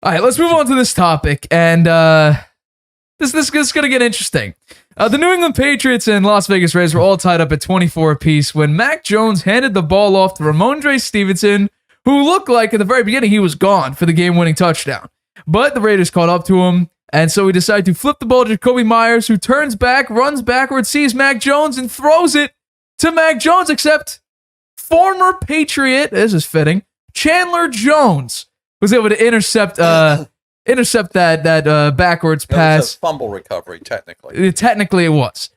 All right, let's move on to this topic, and this is going to get interesting. The New England Patriots and Las Vegas Raiders were all tied up at 24 apiece when Mac Jones handed the ball off to Ramondre Stevenson, who looked like at the very beginning he was gone for the game-winning touchdown. But the Raiders caught up to him, and so he decided to flip the ball to Jacoby Myers, who turns back, runs backwards, sees Mac Jones, and throws it to Mac Jones, except former Patriot, this is fitting, Chandler Jones was able to intercept that backwards pass. It was a fumble recovery, technically. Technically, it was.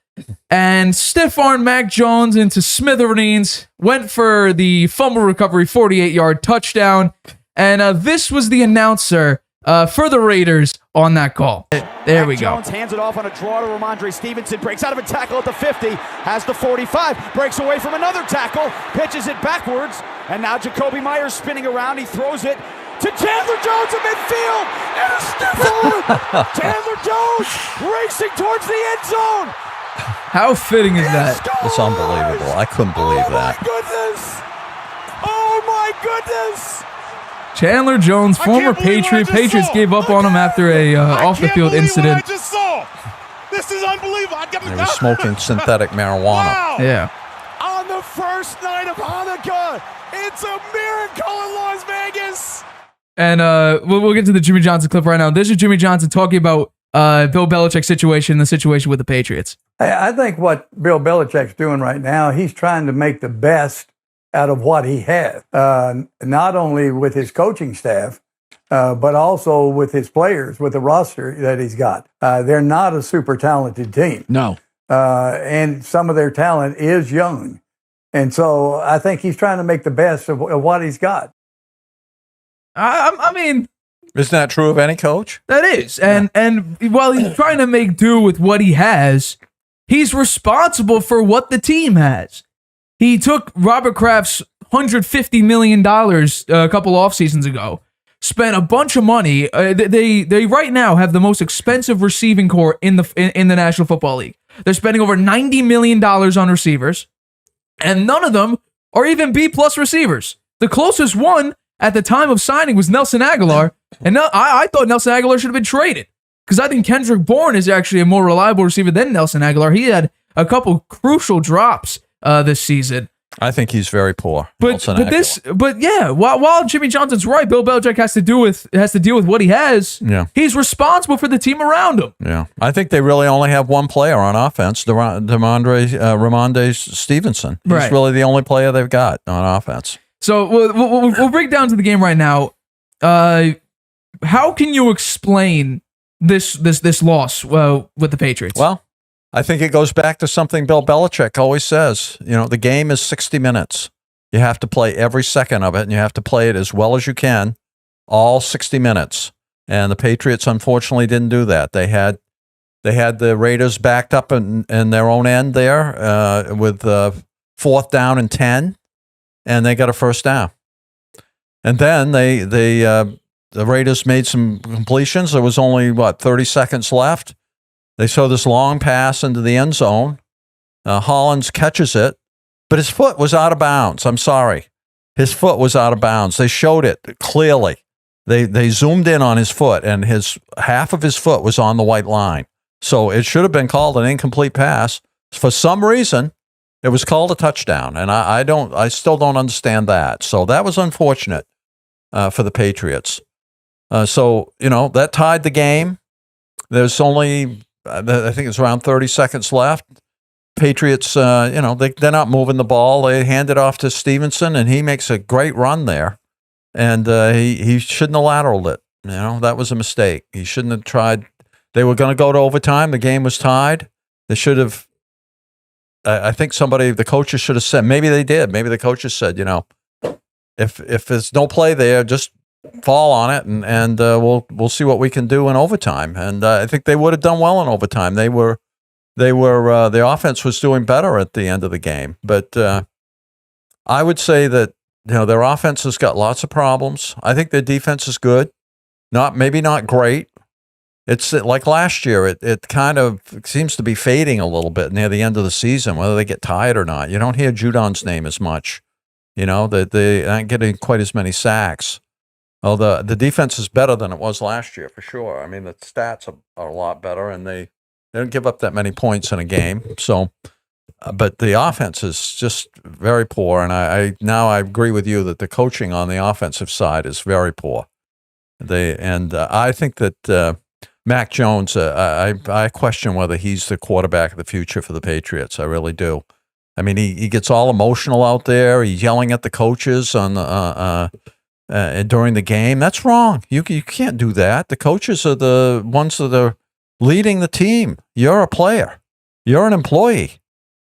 And stiff-armed Mac Jones into smithereens, went for the fumble recovery 48-yard touchdown, and this was the announcer for the Raiders on that call. There we go. Jones hands it off on a draw to Ramondre Stevenson, breaks out of a tackle at the 50, has the 45, breaks away from another tackle, pitches it backwards, and now Jacoby Myers spinning around, he throws it to Chandler Jones in midfield, and a stiff arm! Chandler Jones racing towards the end zone! How fitting is that? It's unbelievable. I couldn't believe that. Oh my goodness! Chandler Jones, former Patriot. Patriots gave up on him after a off-the-field incident. I just saw. This is unbelievable. They were smoking synthetic marijuana. Wow. Yeah. On the first night of Hanukkah, it's a miracle in Las Vegas! And we'll get to the Jimmy Johnson clip right now. This is Jimmy Johnson talking about Bill Belichick's situation, the situation with the Patriots. I think what Bill Belichick's doing right now, he's trying to make the best out of what he has, not only with his coaching staff, but also with his players, with the roster that he's got. They're not a super talented team. No. And some of their talent is young. And so I think he's trying to make the best of what he's got. I mean, isn't that true of any coach? that is. And while he's trying to make do with what he has, he's responsible for what the team has. He took Robert Kraft's $150 million a couple off seasons ago, spent a bunch of money. They right now have the most expensive receiving core in the National Football League. They're spending over $90 million on receivers, and none of them are even B-plus receivers. The closest one at the time of signing was Nelson Aguilar, and I thought Nelson Aguilar should have been traded because I think Kendrick Bourne is actually a more reliable receiver than Nelson Aguilar. He had a couple crucial drops this season. I think he's very poor. But while Jimmy Johnson's right, Bill Belichick has to deal with what he has. Yeah. He's responsible for the team around him. Yeah, I think they really only have one player on offense, Ramondre Stevenson. He's Right. really the only player they've got on offense. So we'll break down to the game right now. How can you explain this loss with the Patriots? Well, I think it goes back to something Bill Belichick always says. You know, the game is 60 minutes. You have to play every second of it, and you have to play it as well as you can, all 60 minutes. And the Patriots, unfortunately, didn't do that. They had the Raiders backed up in their own end there with 4th down and 10, and they got a first down. And then the Raiders made some completions. There was only, 30 seconds left. They saw this long pass into the end zone. Hollins catches it, but his foot was out of bounds. I'm sorry. His foot was out of bounds. They showed it clearly. They zoomed in on his foot, and half of his foot was on the white line. So it should have been called an incomplete pass. For some reason, it was called a touchdown, and I still don't understand that. So that was unfortunate for the Patriots. So that tied the game. There's only, I think it's around 30 seconds left. Patriots, they're not moving the ball. They hand it off to Stevenson, and he makes a great run there. And he shouldn't have lateraled it. That was a mistake. He shouldn't have tried. They were going to go to overtime. The game was tied. They should have. I think the coaches should have said. Maybe they did. Maybe the coaches said, if there's no play there, just fall on it, and we'll see what we can do in overtime. And I think they would have done well in overtime. The offense was doing better at the end of the game. But I would say that their offense has got lots of problems. I think their defense is good, maybe not great. It's like last year. It kind of seems to be fading a little bit near the end of the season, whether they get tired or not. You don't hear Judon's name as much. That they aren't getting quite as many sacks. Oh, the defense is better than it was last year for sure. I mean, the stats are a lot better, and they don't give up that many points in a game. So, but the offense is just very poor, and I agree with you that the coaching on the offensive side is very poor. I think that Mac Jones, I question whether he's the quarterback of the future for the Patriots. I really do. I mean, he gets all emotional out there. He's yelling at the coaches on during the game. That's wrong. You can't do that. The coaches are the ones that are leading the team. You're a player. You're an employee.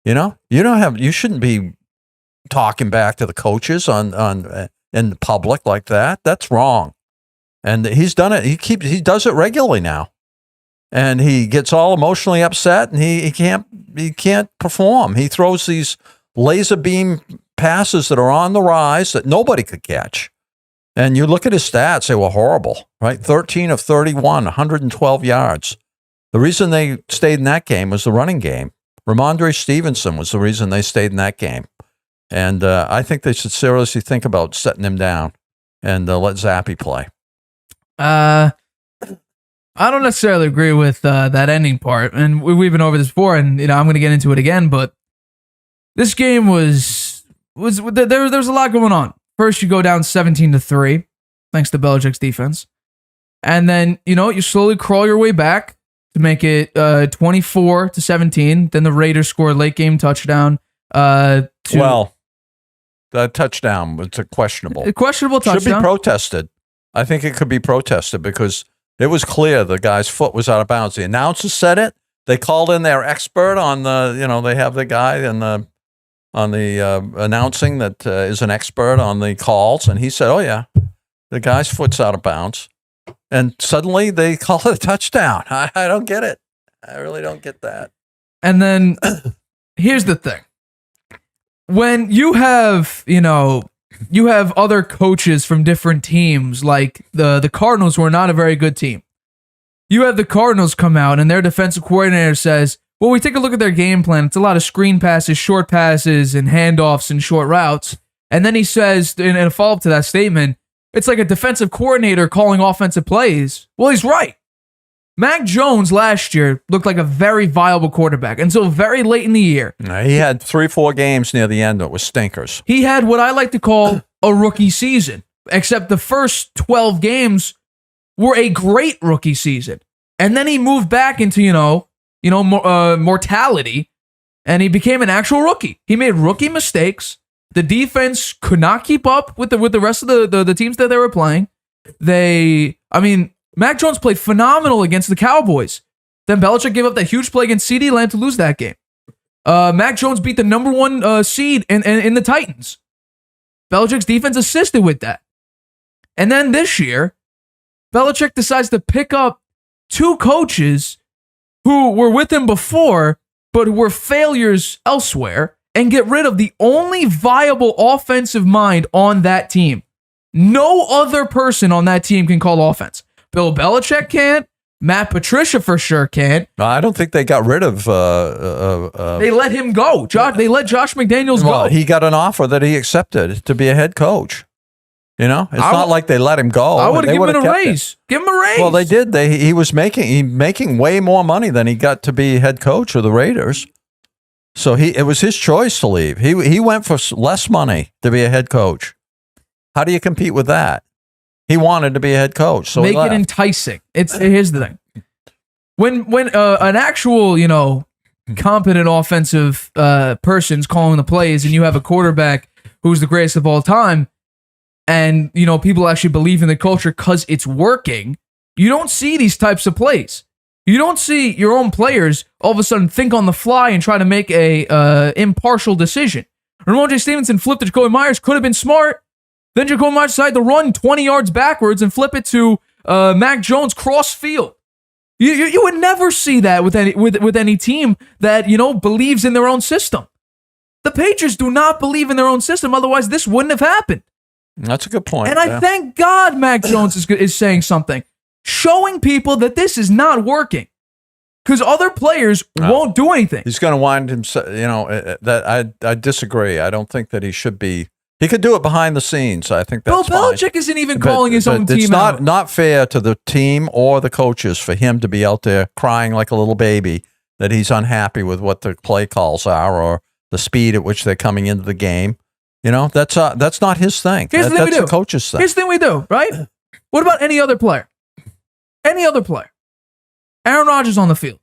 You shouldn't be talking back to the coaches in public like that. That's wrong. And he's done it. He does it regularly now. And he gets all emotionally upset, and he can't perform. He throws these laser beam passes that are on the rise that nobody could catch. And you look at his stats, they were horrible, right? 13 of 31, 112 yards. The reason they stayed in that game was the running game. Ramondre Stevenson was the reason they stayed in that game. And I think they should seriously think about setting him down and let Zappe play. I don't necessarily agree with that ending part. And we've been over this before, and I'm going to get into it again, but this game was there was a lot going on. First, you go down 17-3, thanks to Belichick's defense. And then, you slowly crawl your way back to make it 24-17. Then the Raiders scored a late game touchdown. That touchdown was a questionable touchdown. Should be protested. I think it could be protested because it was clear the guy's foot was out of bounds. The announcer said it. They called in their expert on they have the guy on the announcing that is an expert on the calls, and he said, "Oh yeah, the guy's foot's out of bounds," and suddenly they call it a touchdown. I don't get it. I really don't get that. And then here's the thing: when you have other coaches from different teams, like the Cardinals were not a very good team. You have the Cardinals come out, and their defensive coordinator says, well, we take a look at their game plan. It's a lot of screen passes, short passes, and handoffs and short routes. And then he says, in a follow-up to that statement, it's like a defensive coordinator calling offensive plays. Well, he's right. Mac Jones last year looked like a very viable quarterback until very late in the year. He had 3-4 games near the end that was stinkers. He had what I like to call a rookie season, except the first 12 games were a great rookie season. And then he moved back into, mortality, and he became an actual rookie. He made rookie mistakes. The defense could not keep up with the rest of the teams that they were playing. Mac Jones played phenomenal against the Cowboys. Then Belichick gave up that huge play against CeeDee Lamb to lose that game. Mac Jones beat the number one seed in the Titans. Belichick's defense assisted with that. And then this year, Belichick decides to pick up two coaches who were with him before, but who were failures elsewhere, and get rid of the only viable offensive mind on that team. No other person on that team can call offense. Bill Belichick can't. Matt Patricia for sure can't. I don't think they got rid of. They let him go. They let Josh McDaniels go. He got an offer that he accepted to be a head coach. It's not like they let him go. I would have given him a raise. Give him a raise. Well, they did. He was making way more money than he got to be head coach of the Raiders. So it was his choice to leave. He went for less money to be a head coach. How do you compete with that? He wanted to be a head coach, so make it enticing. Here's the thing: when an actual competent offensive person's calling the plays, and you have a quarterback who's the greatest of all time, and people actually believe in the culture because it's working, you don't see these types of plays. You don't see your own players all of a sudden think on the fly and try to make a impartial decision. Ramondre Stevenson flipped to Jacoby Myers, could have been smart. Then Jacoby Myers decided to run 20 yards backwards and flip it to Mac Jones cross field. You would never see that with any team that believes in their own system. The Patriots do not believe in their own system, otherwise this wouldn't have happened. That's a good point. And I thank God Mac Jones is saying something, showing people that this is not working, because other players won't do anything. He's going to wind himself. I disagree. I don't think that he should be He could do it behind the scenes. I think that's Bill fine. Belichick isn't even calling his own team it's out. not fair to the team or the coaches for him to be out there crying like a little baby that he's unhappy with what the play calls are or the speed at which they're coming into the game. You know, that's not his thing. Here's the thing that's we do. the coach's thing. Here's the thing we do, right? What about any other player? Any other player? Aaron Rodgers on the field.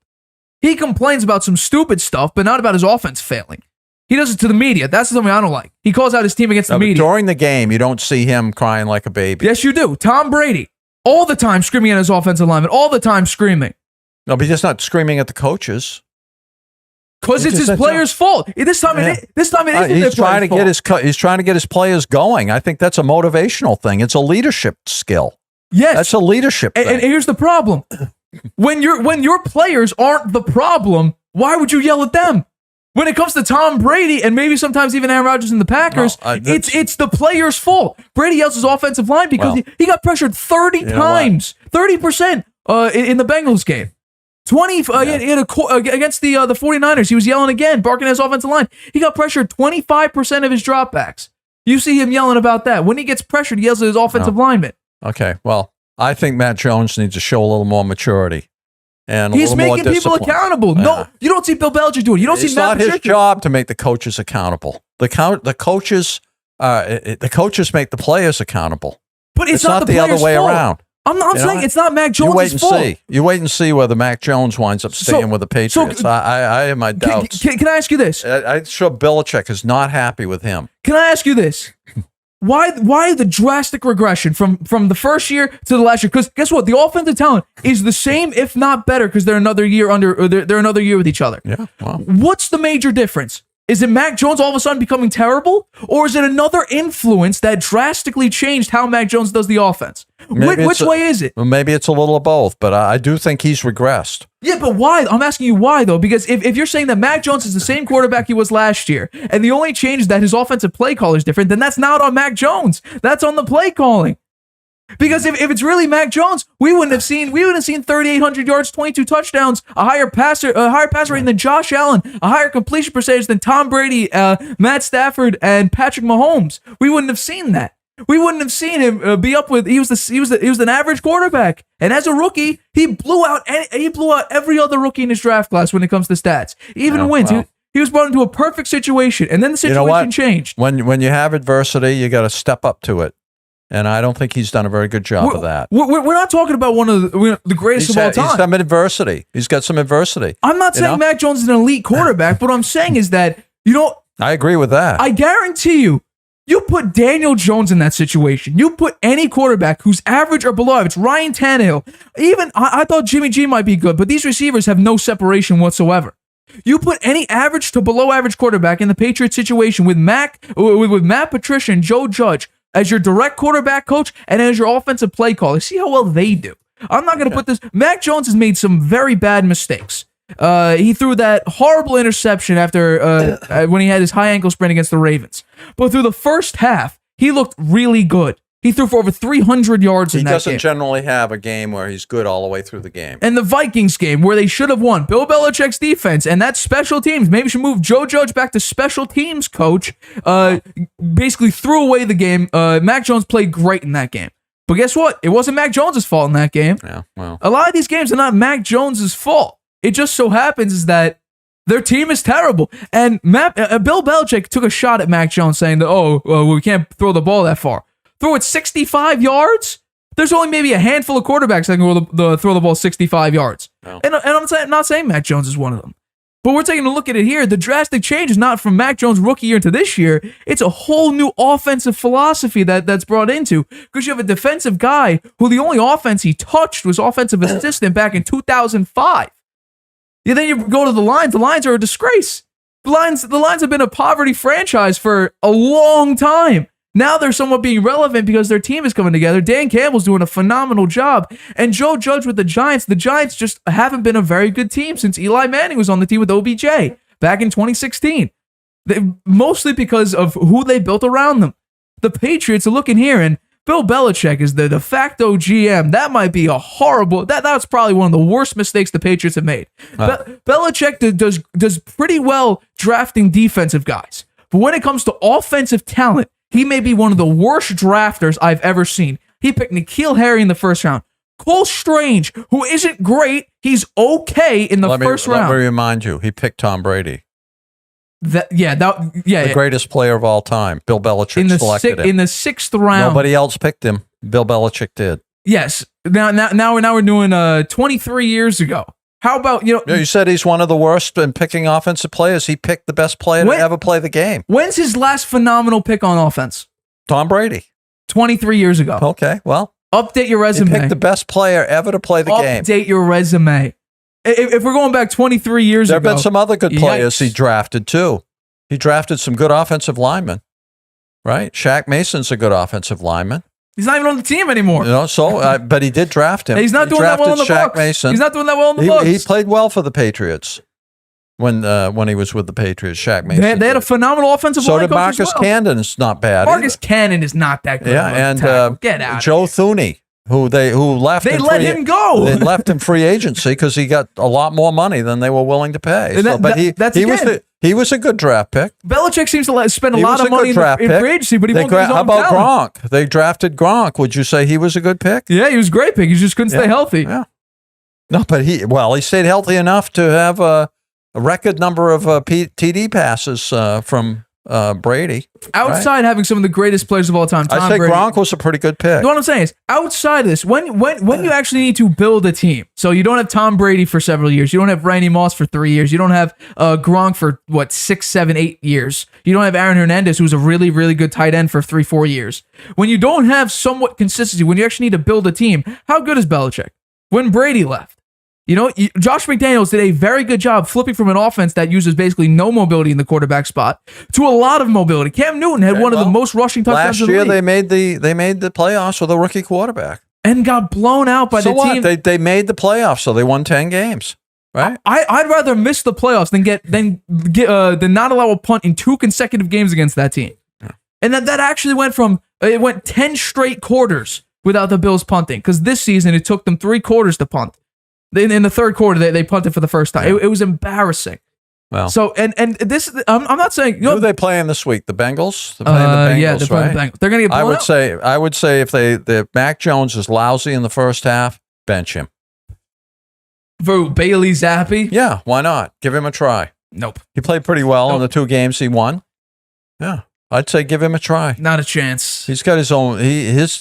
He complains about some stupid stuff, but not about his offense failing. He does it to the media. That's something I don't like. He calls out his team against the media. During the game, you don't see him crying like a baby. Yes, you do. Tom Brady, all the time screaming at his offensive lineman, all the time screaming. No, but he's just not screaming at the coaches. Because it's his players' fault. This time it isn't He's their trying to players' fault. he's trying to get his players going. I think that's a motivational thing. It's a leadership skill. Yes. That's a leadership thing. And here's the problem. When your players aren't the problem, why would you yell at them? When it comes to Tom Brady and maybe sometimes even Aaron Rodgers and the Packers, it's the player's fault. Brady yells his offensive line because he got pressured 30 times, 30% in the Bengals game. 20 against the 49ers. He was yelling again, barking at his offensive line. He got pressured 25% of his dropbacks. You see him yelling about that. When he gets pressured, he yells at his offensive lineman. Okay, well, I think Matt Jones needs to show a little more maturity. And he's making people accountable. Yeah. No, you don't see Bill Belichick do it. You don't see Matt Patricia. It's not his job to make the coaches accountable. The coaches make the players accountable. But it's not the other way around. I'm saying it's not Mac Jones' fault. You wait and see whether Mac Jones winds up staying with the Patriots. I have my doubts. Can I ask you this? I'm sure Belichick is not happy with him. Can I ask you this? Why the drastic regression from the first year to the last year? Because guess what? The offensive talent is the same, if not better, because they're another year they're another year with each other. Yeah. Wow. What's the major difference? Is it Mac Jones all of a sudden becoming terrible? Or is it another influence that drastically changed how Mac Jones does the offense? Which way is it? Well, maybe it's a little of both, but I do think he's regressed. Yeah, but why? I'm asking you why, though, because if you're saying that Mac Jones is the same quarterback he was last year, and the only change is that his offensive play call is different, then that's not on Mac Jones. That's on the play calling. Because if it's really Mac Jones, we wouldn't have seen 3,800 yards, 22 touchdowns, a higher passer rating than Josh Allen, a higher completion percentage than Tom Brady, Matt Stafford, and Patrick Mahomes. We wouldn't have seen that. We wouldn't have seen him be up with. He was an average quarterback, and as a rookie, he blew out every other rookie in his draft class when it comes to stats. Even wins. Well, he was brought into a perfect situation, and then the situation changed. When you have adversity, you got to step up to it. And I don't think he's done a very good job of that. We're not talking about one of the greatest of all time. He's some adversity. He's got some adversity. I'm not saying Mac Jones is an elite quarterback, but what I'm saying is that, I agree with that. I guarantee you put Daniel Jones in that situation. You put any quarterback who's average or below average, Ryan Tannehill. Even, I thought Jimmy G might be good, but these receivers have no separation whatsoever. You put any average to below average quarterback in the Patriots situation with Matt Patricia and Joe Judge as your direct quarterback coach and as your offensive play caller. See how well they do. I'm not going to put this. Mac Jones has made some very bad mistakes. He threw that horrible interception after when he had his high ankle sprain against the Ravens. But through the first half, he looked really good. He threw for over 300 yards in that game. He doesn't generally have a game where he's good all the way through the game. And the Vikings game where they should have won. Bill Belichick's defense and that special teams. Maybe should move Joe Judge back to special teams coach. Basically threw away the game. Mac Jones played great in that game. But guess what? It wasn't Mac Jones' fault in that game. Yeah, well. A lot of these games are not Mac Jones' fault. It just so happens is that their team is terrible. And Bill Belichick took a shot at Mac Jones saying that, we can't throw the ball that far. Throw it 65 yards? There's only maybe a handful of quarterbacks that can throw the ball 65 yards. Oh. And I'm not saying Mac Jones is one of them. But we're taking a look at it here. The drastic change is not from Mac Jones' rookie year to this year. It's a whole new offensive philosophy that's brought into. Because you have a defensive guy who the only offense he touched was offensive assistant back in 2005. Yeah, then you go to the Lions. The Lions are a disgrace. The Lions have been a poverty franchise for a long time. Now they're somewhat being relevant because their team is coming together. Dan Campbell's doing a phenomenal job. And Joe Judge with the Giants just haven't been a very good team since Eli Manning was on the team with OBJ back in 2016. Mostly because of who they built around them. The Patriots are looking here, and Bill Belichick is the de facto GM. That might be a horrible... That's probably one of the worst mistakes the Patriots have made. Belichick does pretty well drafting defensive guys. But when it comes to offensive talent, he may be one of the worst drafters I've ever seen. He picked N'Keal Harry in the first round. Cole Strange, who isn't great, he's okay in the first round. Let me remind you, he picked Tom Brady. The greatest player of all time. Bill Belichick selected him. In the 6th round. Nobody else picked him. Bill Belichick did. Yes. Now we're doing 23 years ago. How about, you said he's one of the worst in picking offensive players. He picked the best player to ever play the game. When's his last phenomenal pick on offense? Tom Brady. 23 years ago. Okay, well. Update your resume. He picked the best player ever to play the game. Update your resume. If we're going back 23 years ago. There have been some other good players he drafted, too. He drafted some good offensive linemen, right? Shaq Mason's a good offensive lineman. He's not even on the team anymore. But he did draft him. He's not doing that well in the Shaq books. Mason. He's not doing that well in the books. He played well for the Patriots when he was with the Patriots. Shaq Mason. They had a phenomenal offensive line. So did Marcus Cannon. It's not bad. Marcus Cannon is not that good. Yeah, and get out. Joe Thuney, who left. They let him go. They left him free agency because he got a lot more money than they were willing to pay. He was a good draft pick. Belichick seems to spend a lot of money in free agency, but he won't do his own How about talent. Gronk? They drafted Gronk. Would you say he was a good pick? Yeah, he was a great pick. He just couldn't stay healthy. Yeah. No, but he stayed healthy enough to have a record number of TD passes from Brady. Outside having some of the greatest players of all time, Tom Brady. Gronk was a pretty good pick. What I'm saying is, outside of this, when you actually need to build a team, so you don't have Tom Brady for several years, you don't have Randy Moss for 3 years, you don't have Gronk for 6, 7, 8 years, you don't have Aaron Hernandez, who's a really, really good tight end for 3-4 years. When you don't have somewhat consistency, when you actually need to build a team, how good is Belichick? When Brady left, Josh McDaniels did a very good job flipping from an offense that uses basically no mobility in the quarterback spot to a lot of mobility. Cam Newton had one of the most rushing touchdowns last year. in the league. They made the playoffs with a rookie quarterback and got blown out by the team. They made the playoffs, so they won 10 games. Right? I'd rather miss the playoffs than not allow a punt in 2 consecutive games against that team. Yeah. And that actually went 10 straight quarters without the Bills punting, because this season it took them 3 quarters to punt. In the third quarter, they punted for the first time. Yeah. It was embarrassing. Well, so and this, I'm not saying. Who are they playing this week? The Bengals. They're playing the Bengals, yeah, they're playing the Bengals. They're going to get blown out. I would say if Mac Jones is lousy in the first half, bench him. For Bailey Zappe? Yeah, why not? Give him a try. Nope. He played pretty well in the 2 games he won. Yeah, I'd say give him a try. Not a chance. He's got his own. His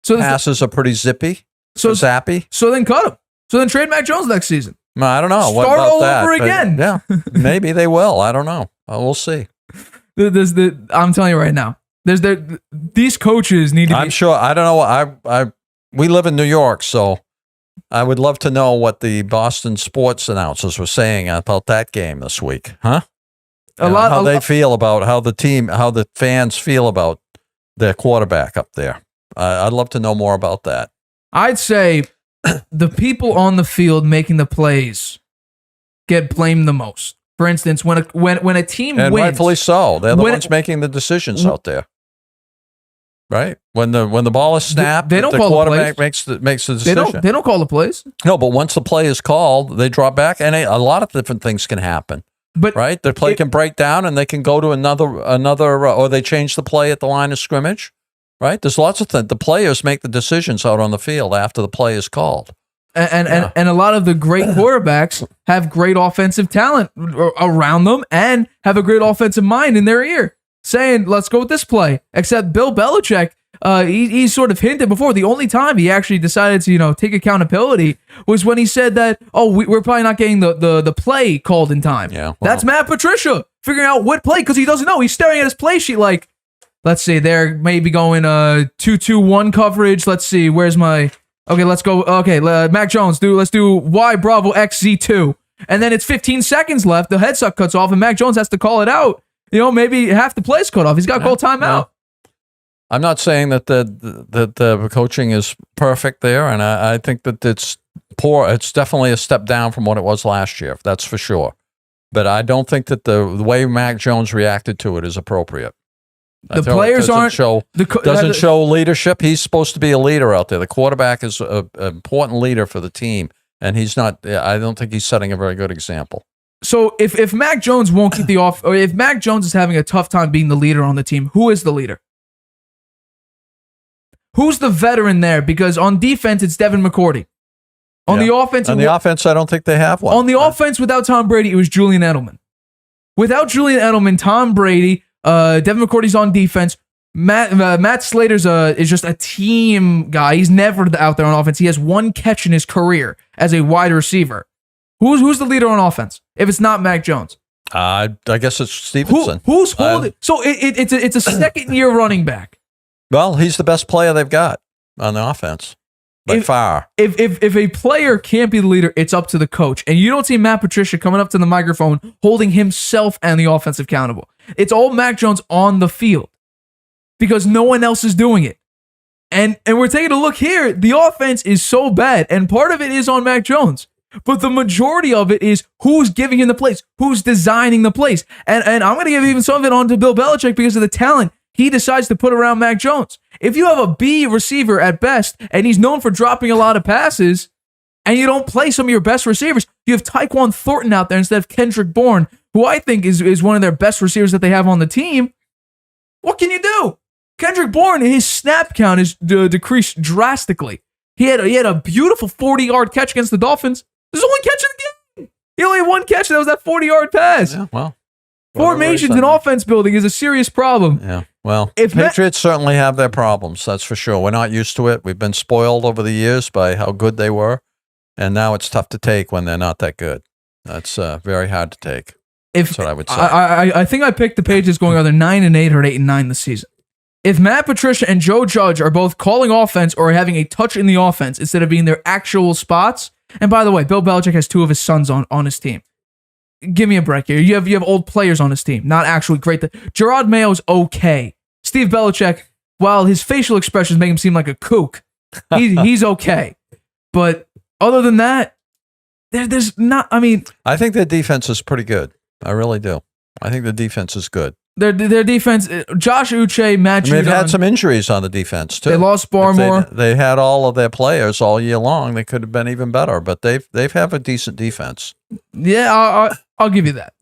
passes are pretty zippy. Zappe. So then cut him. So then trade Mac Jones next season. I don't know. Start all over again. Yeah, maybe they will. I don't know. We'll see. I'm telling you right now. These coaches need to. I'm sure. I don't know. We live in New York, so I would love to know what the Boston sports announcers were saying about that game this week, huh? How the fans feel about their quarterback up there. I'd love to know more about that. I'd say the people on the field making the plays get blamed the most. For instance, when a team and wins, rightfully so, they're the ones making the decisions out there, right? When the ball is snapped, they don't the call quarterback the plays. makes the decision. They don't call the plays. No, but once the play is called, they drop back, and a lot of different things can happen. But right, the play can break down, and they can go to another, or they change the play at the line of scrimmage. Right, there's lots of things. The players make the decisions out on the field after the play is called. And a lot of the great quarterbacks have great offensive talent around them and have a great offensive mind in their ear, saying, let's go with this play. Except Bill Belichick, he sort of hinted before, the only time he actually decided to, take accountability was when he said that, we're probably not getting the play called in time. Yeah, well, that's Matt Patricia figuring out what play, because he doesn't know. He's staring at his play sheet like, let's see, they're maybe going 2-2-1 coverage. Let's see, where's my... Okay, let's go. Okay, Mac Jones, let's do Y Bravo XZ2. And then it's 15 seconds left. The headset cuts off, and Mac Jones has to call it out. Maybe half the play's cut off. He's got to call timeout. I'm not saying that the coaching is perfect there, and I think that it's poor. It's definitely a step down from what it was last year, that's for sure. But I don't think that the way Mac Jones reacted to it is appropriate. The players doesn't show leadership. He's supposed to be a leader out there. The quarterback is an important leader for the team, and he's not. I don't think he's setting a very good example. So if Mac Jones won't keep the off, or if Mac Jones is having a tough time being the leader on the team, who is the leader? Who's the veteran there? Because on defense, it's Devin McCourty. On the offense, I don't think they have one. On the offense, without Tom Brady, it was Julian Edelman. Without Julian Edelman, Tom Brady, Devin McCourty's on defense. Matt Slater's is just a team guy. He's never out there on offense. He has one catch in his career as a wide receiver. Who's the leader on offense? If it's not Mac Jones, I guess it's Stevenson. Who's holding? So it's a second year running back. Well, he's the best player they've got on the offense by far. If a player can't be the leader, it's up to the coach. And you don't see Matt Patricia coming up to the microphone holding himself and the offense accountable. It's all Mac Jones on the field because no one else is doing it. And we're taking a look here. The offense is so bad, and part of it is on Mac Jones. But the majority of it is who's giving him the plays, who's designing the plays. And I'm going to give even some of it on to Bill Belichick because of the talent he decides to put around Mac Jones. If you have a B receiver at best, and he's known for dropping a lot of passes, and you don't play some of your best receivers, you have Tyquan Thornton out there instead of Kendrick Bourne, who I think is one of their best receivers that they have on the team. What can you do? Kendrick Bourne, his snap count is decreased drastically. He had a beautiful 40-yard catch against the Dolphins. There's only catch in the game. He only had one catch, and that was that 40-yard pass. Yeah, well, formations and offense building is a serious problem. Yeah, well, Patriots certainly have their problems, that's for sure. We're not used to it. We've been spoiled over the years by how good they were, and now it's tough to take when they're not that good. That's very hard to take. That's what I would say. I think I picked the Patriots going either 9-8 or 8-9 this season. If Matt Patricia and Joe Judge are both calling offense or having a touch in the offense instead of being their actual spots, and by the way, Bill Belichick has two of his sons on his team. Give me a break here. You have old players on his team, not actually great. Gerard Mayo's okay. Steve Belichick, while his facial expressions make him seem like a kook, he's okay. But other than that, there's not. I mean, I think their defense is pretty good. I really do. I think the defense is good. Their defense, Josh Uche, Matt Judon. They've had some injuries on the defense, too. They lost Barmore. They had all of their players all year long. They could have been even better, but they've have a decent defense. Yeah, I'll give you that.